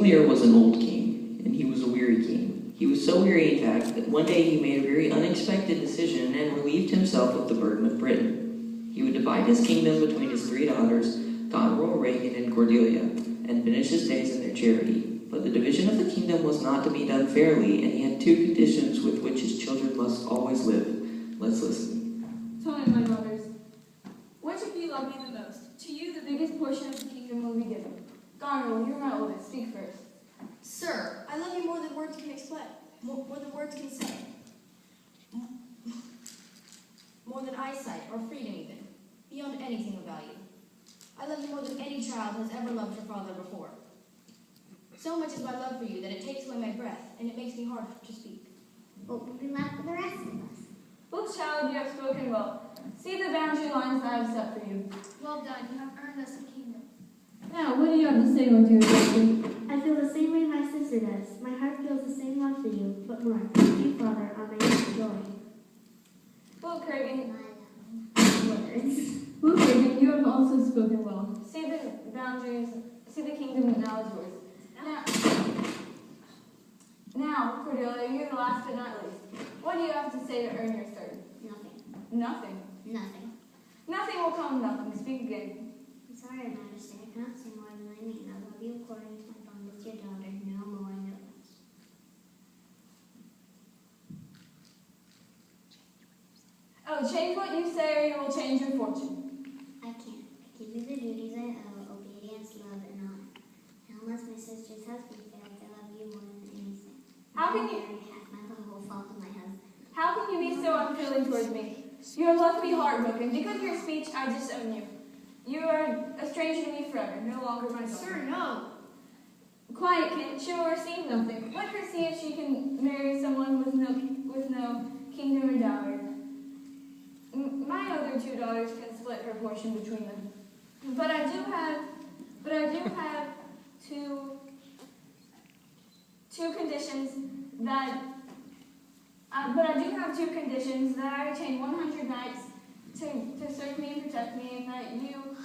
Lear was an old king, and he was a weary king. He was so weary, in fact, that one day he made a very unexpected decision and relieved himself of the burden of Britain. He would divide his kingdom between his 3 daughters, Goneril, Regan, and Cordelia, and finish his days in their charity. But the division of the kingdom was not to be done fairly, and he had 2 conditions with which his children must always live. Let's listen. Tell me, my daughters, which of you love me the most? To you, the biggest portion of the kingdom will be given. Goneril, you're my oldest. Speak first. Sir, I love you more than words can explain, more than words can say. More than eyesight or freedom even, beyond anything of value. I love you more than any child has ever loved her father before. So much is my love for you that it takes away my breath, and it makes me hard to speak. What will be left for the rest of us? Little child, you have spoken well. See the boundary lines that I have set for you. Well done, you have earned us a kingdom. Now, what do you have to say, my dear sister? I feel the same way my sister does. My heart feels the same love for you, but more. Thank you, Father, on my joy. Little Kurgan, Words. Little Kurgan, you have also spoken well. See the boundaries, see the kingdom that now is yours. Now, Cordelia, you're the last but not least. What do you have to say to earn your third? Nothing. Nothing. Nothing. Nothing will come nothing. Speak again. I'm sorry, Majesty. I cannot say more than I mean. I love you according to my bond with your daughter. No more, no less. Oh, change what you say or you will change your fortune. I can't. I give you the duties I owe, obedience, love, and honor. And unless my sister's husband fails, I love you more than anything. How can you... My love will fall to my husband. How can you be so unfeeling towards me? You have left me heartbroken. Because of your speech, I disown you. You are a stranger to me forever, no longer my daughter. Sir, no. Quiet, kid. She will receive nothing. Let her see if she can marry someone with no kingdom or dowry. My other 2 daughters can split her portion between them. But I do have two conditions that. But I do have 2 conditions: that I retain 100 knights to serve me and protect me, and that you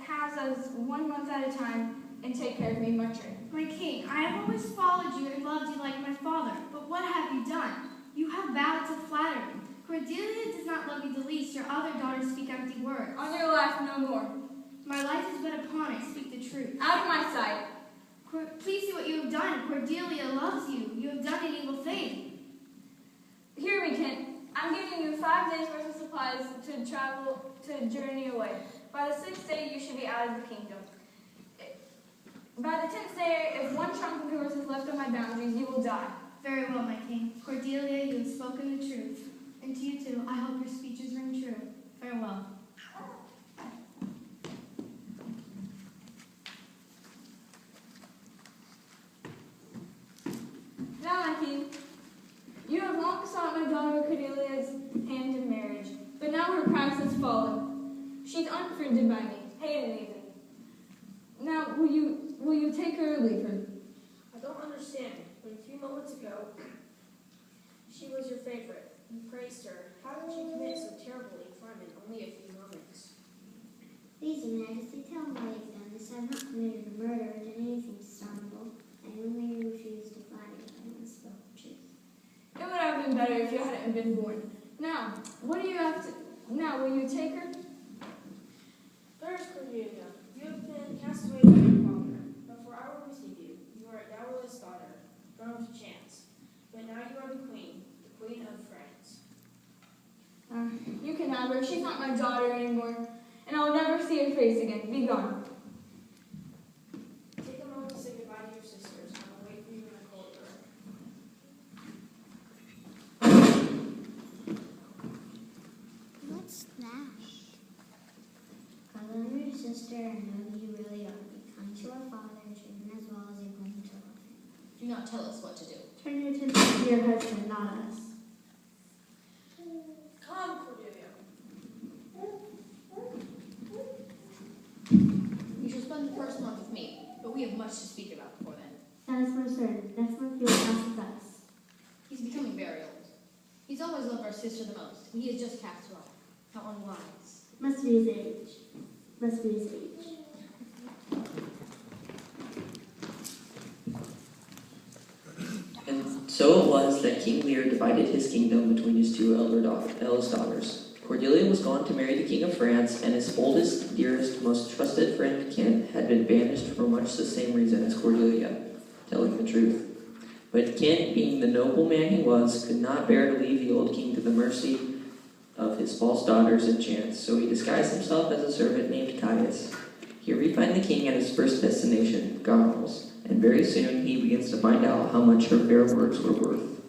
house us 1 month at a time and take care of me in my trade. My king, I have always followed you and loved you like my father, but what have you done? You have vowed to flatter me. Cordelia does not love you the least. Your other daughters speak empty words. On your life, no more. My life is but upon it. Speak the truth. Out of my sight. Please see what you have done. Cordelia loves you. You have done an evil thing. Hear me, Kent. I'm giving you 5 days' worth of supplies to journey away. By the 6th day, you should be out of the kingdom. By the 10th day, if 1 chunk of yours is left on my boundaries, you will die. Very well, my king. Cordelia, you have spoken the truth. And to you too, I hope your speeches ring true. Farewell. Now, my king, you have long sought my daughter Cordelia's hand in marriage, but now her price has fallen. She's unfriended by me, hated even. Now, will you take her or leave her? I don't understand. When a few moments ago, she was your favorite. You praised her. How did she commit so terribly a crime in only a few moments? Please, Your Majesty, tell me why you've done this. I have not committed a murder or done anything dishonorable. I only refused to flatter you. I must spoke the truth. It would have been better if you hadn't been born. Now, what do you have to... Now, will you take her? First, Cordelia, you have been cast away by your father. Before I will receive you, you are a dowerless daughter, thrown to chance. But now you are the queen of France. You can have her. She's not my daughter anymore, and I'll never see her face again. Be gone. Take a moment to say goodbye to your sisters. I will wait for you in the corridor. What's that? I love your sister and know that you really are. Be kind to our father, treat him as well as you're going to love him. Do not tell us what to do. Turn your attention to your husband, not us. Come, Cordelia. You shall spend the first month with me, but we have much to speak about before then. That is for certain. Next month you will pass with us. He's becoming very old. He's always loved our sister the most, and he is just cast off. How unwise. Must be his age. Must be his age. So it was that King Lear divided his kingdom between his two eldest daughters. Cordelia was gone to marry the King of France, and his oldest, dearest, most trusted friend Kent had been banished for much the same reason as Cordelia, telling the truth. But Kent, being the noble man he was, could not bear to leave the old king to the mercy of his false daughters and chance, so he disguised himself as a servant named Caius. He refined the king at his first destination, Gonerils, and very soon he begins to find out how much her fair words were worth.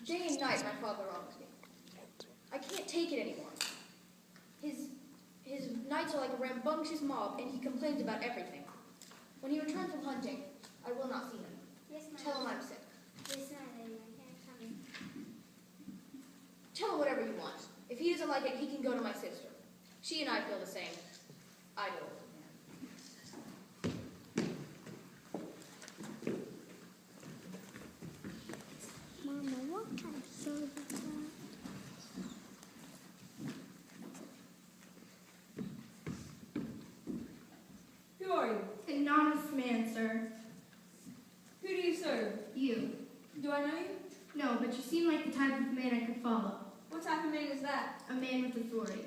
Day and night my father wrongs me. I can't take it anymore. His nights are like a rambunctious mob, and he complains about everything. When he returns from hunting, I will not see him. Yes, Tell him I'm sick. Yes, my lady, I can't come in. Tell him whatever you want. If he doesn't like it, he can go to my sister. She and I feel the same. I do. Mama, what kind of show is that? Who are you? An honest man, sir. Who do you serve? You. Do I know you? No, but you seem like the type of man I could follow. What type of man is that? A man with authority.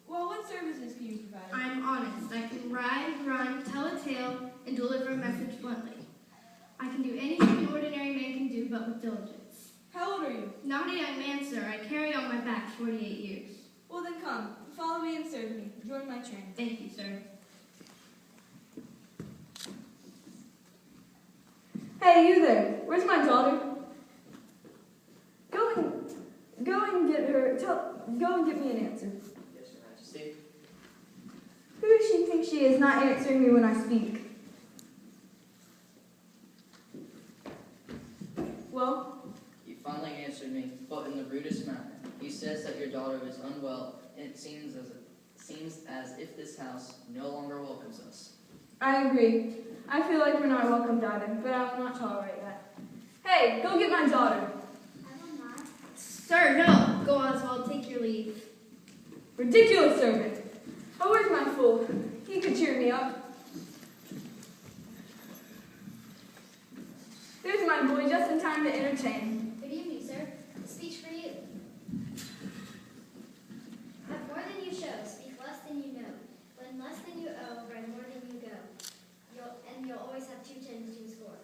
Well, what services can you provide? I'm honest. I can ride, run, tell a tale, and deliver a message bluntly. I can do anything an ordinary man can do, but with diligence. How old are you? Not a young man, sir. I carry on my back 48 years. Well, then come. Follow me and serve me. Join my train. Thank you, sir. Hey, you there. Where's my daughter? Go and get her. Go and get me an answer. Yes, Your Majesty. Who does she think she is not answering me when I speak? Well? You finally answered me, but in the rudest manner. He says that your daughter is unwell, and it seems as if this house no longer welcomes us. I agree. I feel like we're not welcome, daughter, but I will not tolerate that. Hey, go get my daughter. I will not. Sir, no. Go, Oswald. Take your leave. Ridiculous servant. Oh, where's my fool? He could cheer me up. There's my boy just in time to entertain. Good evening, sir. A speech for you. Have more than you show, speak less than you know. Lend less than you owe, ride more than you go. You'll always have 2 tens to score.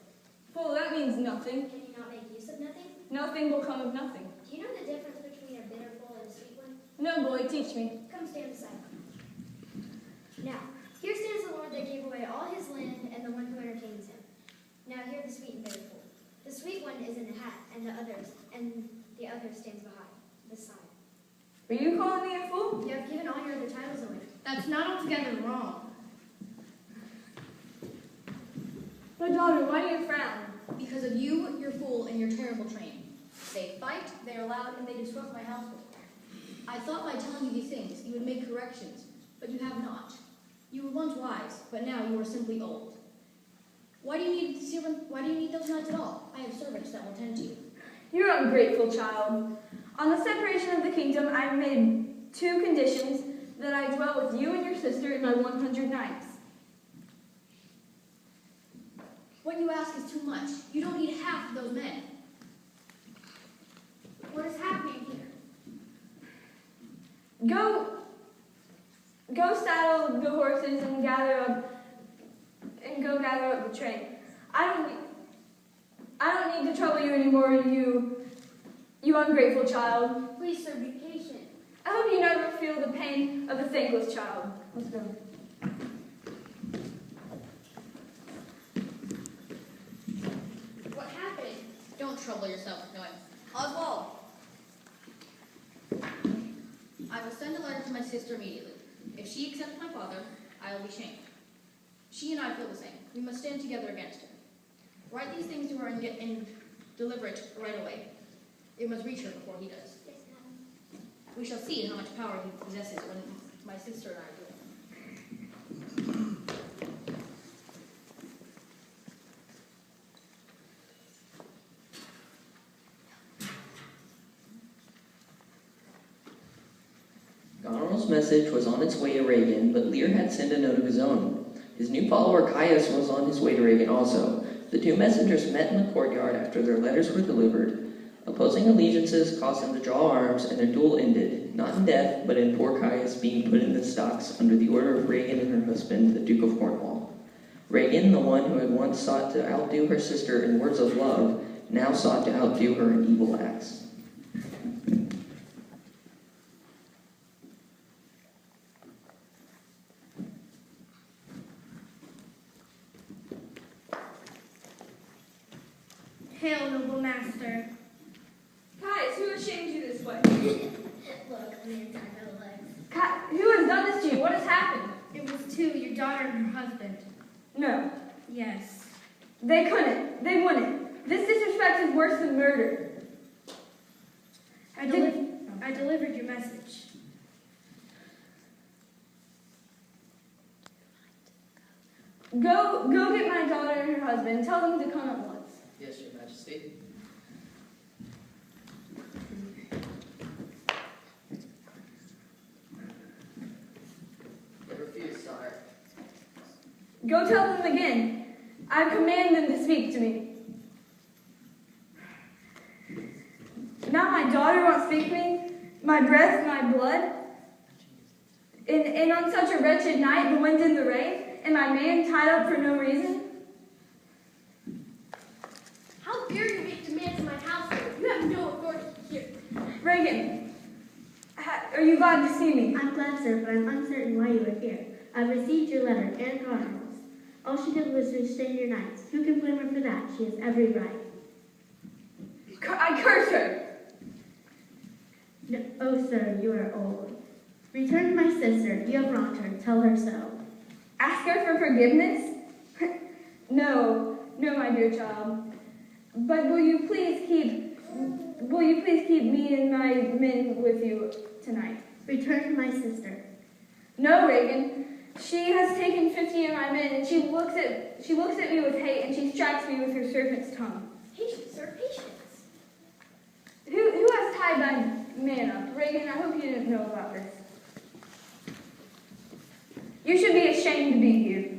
Fool, that means nothing. Can you not make use of nothing? Nothing will come of nothing. Do you know the difference between a bitter fool and a sweet one? No, boy, teach me. Come stand beside me. Now, here stands the Lord that gave away all his land and the one who entertains him. Now hear the sweet and bitter fool. The sweet one is in the hat, and the other stands beside. Are you calling me a fool? You have given all your other titles away. That's not altogether wrong. My daughter, why do you frown? Because of you, your fool, and your terrible train. They fight, they are loud, and they disrupt my household. I thought by telling you these things, you would make corrections, but you have not. You were once wise, but now you are simply old. Why do you need those knights at all? I have servants that will tend to you. You're ungrateful, child. On the separation of the kingdom, I've made 2 conditions: that I dwell with you and your sister and my 100 knights. What you ask is too much. You don't need half of those men. What is happening here? Go saddle the horses and gather up the train. I don't need to trouble you anymore, you ungrateful child. Please, sir, be patient. I hope you never feel the pain of a thankless child. Let's go. What happened? Don't trouble yourself with knowing. Oswald! I will send a letter to my sister immediately. If she accepts my father, I will be shamed. She and I feel the same. We must stand together against her. Write these things to her and deliver it right away. It must reach her before he does. Yes, madam. We shall see how much power he possesses when my sister and I do it. Goneril admiral's message was on its way to Reagan, but Lear had sent a note of his own. His new follower Caius was on his way to Reagan also. The two messengers met in the courtyard after their letters were delivered. Opposing allegiances caused them to draw arms, and their duel ended, not in death, but in poor Caius being put in the stocks under the order of Reagan and her husband, the Duke of Cornwall. Reagan, the one who had once sought to outdo her sister in words of love, now sought to outdo her in evil acts. Hail, noble master. Caius, who has shamed you this way? Look, the man tied by the legs. Who has done this to you? What has happened? It was two, your daughter and her husband. No, Yes. they couldn't. They wouldn't. This disrespect is worse than murder. I delivered your message. Go get my daughter and her husband. Tell them to come at once. Yes, Your Majesty. They refuse, sire. Go tell them again. I command them to speak to me. Now my daughter won't speak to me, my breath, my blood. And on such a wretched night, the wind and the rain, and my man tied up for no reason. How dare you make demands in my household? You have no authority here. Reagan, are you glad to see me? I'm glad, sir, but I'm uncertain why you are here. I've received your letter and chronicles. All she did was restrain your knights. Who can blame her for that? She has every right. I curse her. No, oh, sir, you are old. Return to my sister. You have wronged her. Tell her so. Ask her for forgiveness? No, my dear child. But will you please keep me and my men with you tonight? Return to my sister. No, Reagan. She has taken 50 of my men, and she looks at me with hate, and she strikes me with her serpent's tongue. Patience, sir, patience. Who has tied my man up? Reagan, I hope you didn't know about this. You should be ashamed to be here.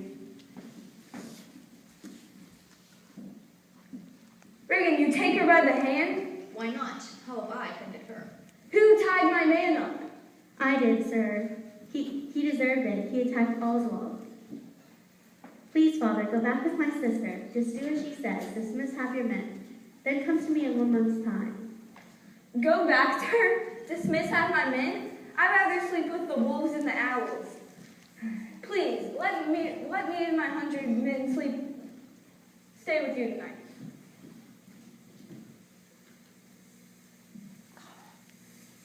Reagan, you take her by the hand? Why not? How have I offended her? Who tied my man up? I did, sir. He deserved it. He attacked Oswald. Please, Father, go back with my sister. Just do as she says. Dismiss half your men. Then come to me in 1 month's time. Go back to her? Dismiss half my men? I'd rather sleep with the wolves and the owls. Please, let me and my 100 men stay with you tonight.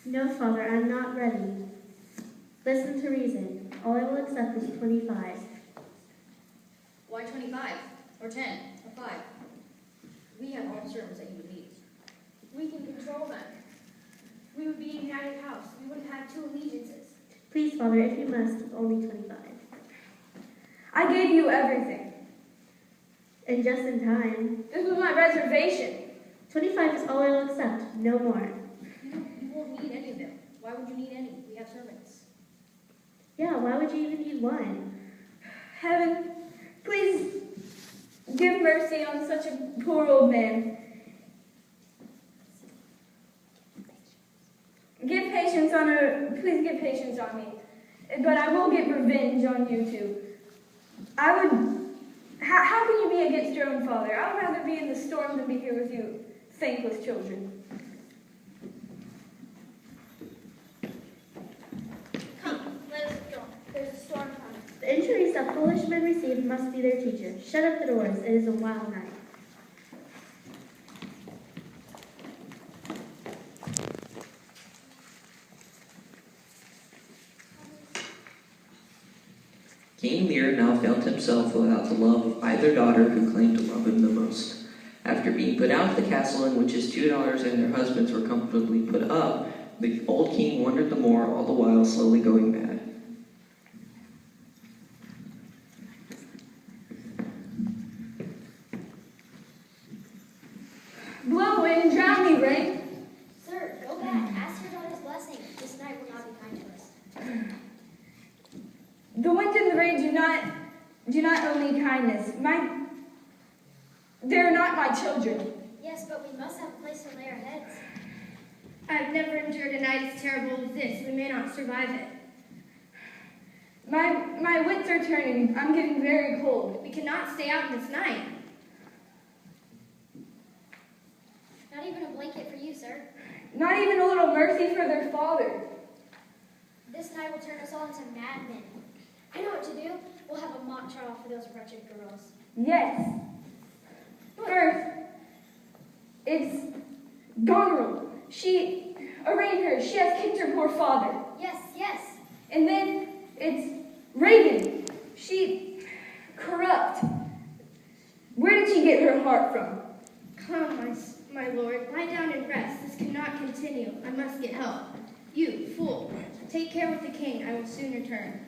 No, Father, I'm not ready. Listen to reason. All I will accept is 25. Why 25? Or 10? Or 5? We have all the servants that you would need. We can control them. We would be a united house. We wouldn't have two allegiances. Please, Father, if you must, only 25. I gave you everything. And just in time. This was my reservation. 25 is all I will accept, no more. You won't need any of them. Why would you need any? We have servants. Yeah, why would you even need one? Heaven, please give mercy on such a poor old man. Please give patience on me. But I will get revenge on you two. How can you be against your own father? I would rather be in the storm than be here with you, thankless children. Come, let us go. There's a storm coming. The injuries that foolish men receive must be their teacher. Shut up the doors, it is a wild night. King Lear now found himself without the love of either daughter who claimed to love him the most. After being put out of the castle in which his two daughters and their husbands were comfortably put up, the old king wondered the more, all the while slowly going mad. Blow in, drown me, rain. Sir, go back. Ask your daughter's blessing. This night will not be kind to us. do not owe me kindness. They're not my children. Yes, but we must have a place to lay our heads. I've never endured a night as terrible as this. We may not survive it. My wits are turning. I'm getting very cold. We cannot stay out this night. Not even a blanket for you, sir. Not even a little mercy for their father. This night will turn us all into madmen. I know what to do. We'll have a mock trial for those wretched girls. Yes. First, it's Goneril. She arraigned her. She has kicked her poor father. Yes, yes. And then it's Reagan. She corrupt. Where did she get her heart from? Come, my lord, lie down and rest. This cannot continue. I must get help. You, fool, take care with the king. I will soon return.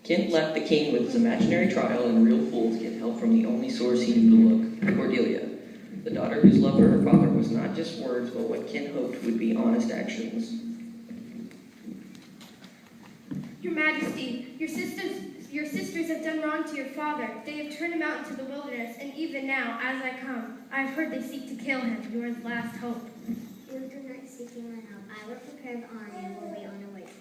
Kent left the king with his imaginary trial and real fool to get help from the only source he knew to look, Cordelia, the daughter whose love for her father was not just words, but what Kent hoped would be honest actions. Your Majesty, your sisters have done wrong to your father. They have turned him out into the wilderness, and even now, as I come, I have heard they seek to kill him, your last hope. You do not seek my help. I will prepare the army and will be on our way to him.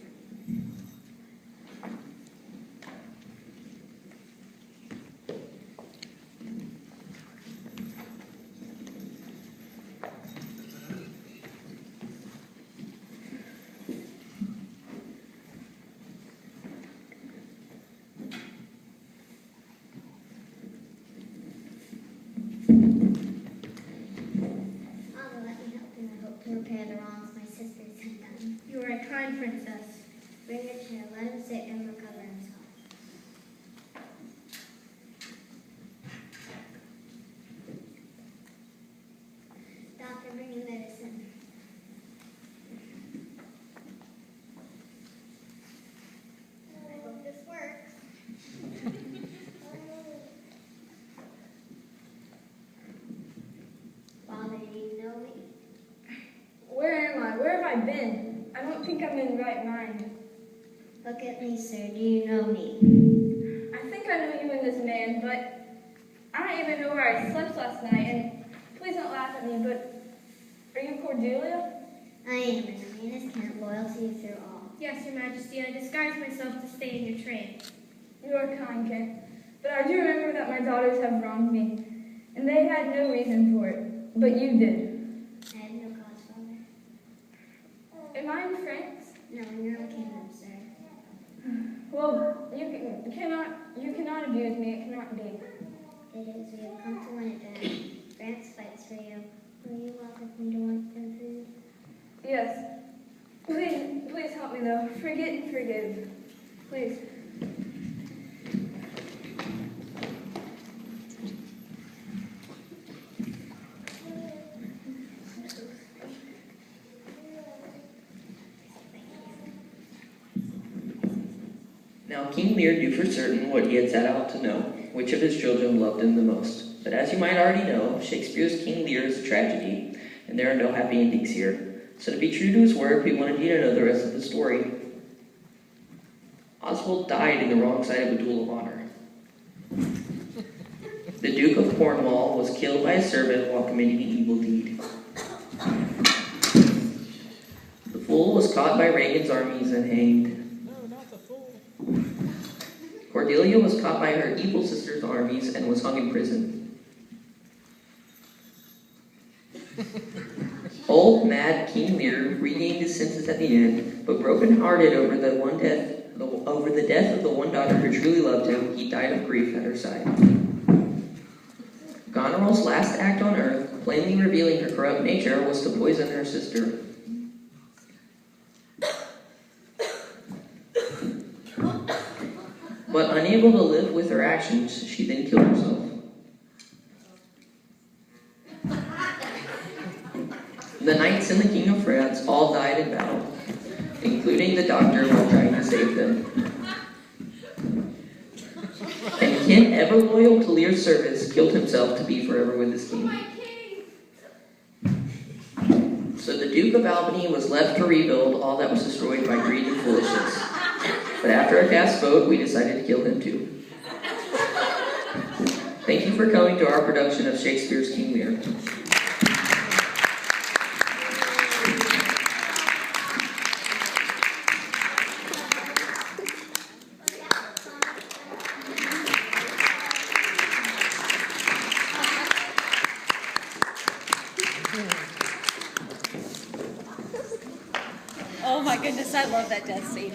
Repair the wrongs my sisters have done. You are a kind princess. Bring a chair, let him sit and recover himself. Doctor, bring in medicine. I hope this works. Father, do you know me? Where am I? Where have I been? I don't think I'm in the right mind. Look at me, sir. Do you know me? I think I know you and this man, but I don't even know where I slept last night, and please don't laugh at me, but are you Cordelia? I am, and the meanest Kent, loyal to you through all. Yes, your Majesty, I disguised myself to stay in your train. You are kind, Kent, but I do remember that my daughters have wronged me, and they had no reason for it, but you did. I have no cause, Father. Am I in France? No, in your own kingdom, sir. Well, you cannot abuse me. It cannot be. It is. We have come to win it down. France fights for you. Will you welcome me to one them for you? Yes. Please help me though. Forget and forgive. Please. Now King Lear knew for certain what he had set out to know, which of his children loved him the most. But as you might already know, Shakespeare's King Lear is a tragedy, and there are no happy endings here. So to be true to his word, we wanted you to know the rest of the story. Oswald died in the wrong side of a duel of honor. The Duke of Cornwall was killed by a servant while committing an evil deed. The fool was caught by Reagan's armies and hanged. No, not the fool. Cordelia was caught by her evil sister's armies and was hung in prison. Old, mad King Lear regained his senses at the end, but broken-hearted over the death of the one daughter who truly loved him, he died of grief at her side. Goneril's last act on earth, plainly revealing her corrupt nature, was to poison her sister. But unable to live with her actions, she then killed herself. The knights and the King of France all died in battle, including the doctor while trying to save them. And him, ever loyal to Lear's service, killed himself to be forever with his king. My king! So the Duke of Albany was left to rebuild all that was destroyed by greed and foolishness. But after a cast vote, we decided to kill him too. Thank you for coming to our production of Shakespeare's King Lear. Oh my goodness, I love that death scene.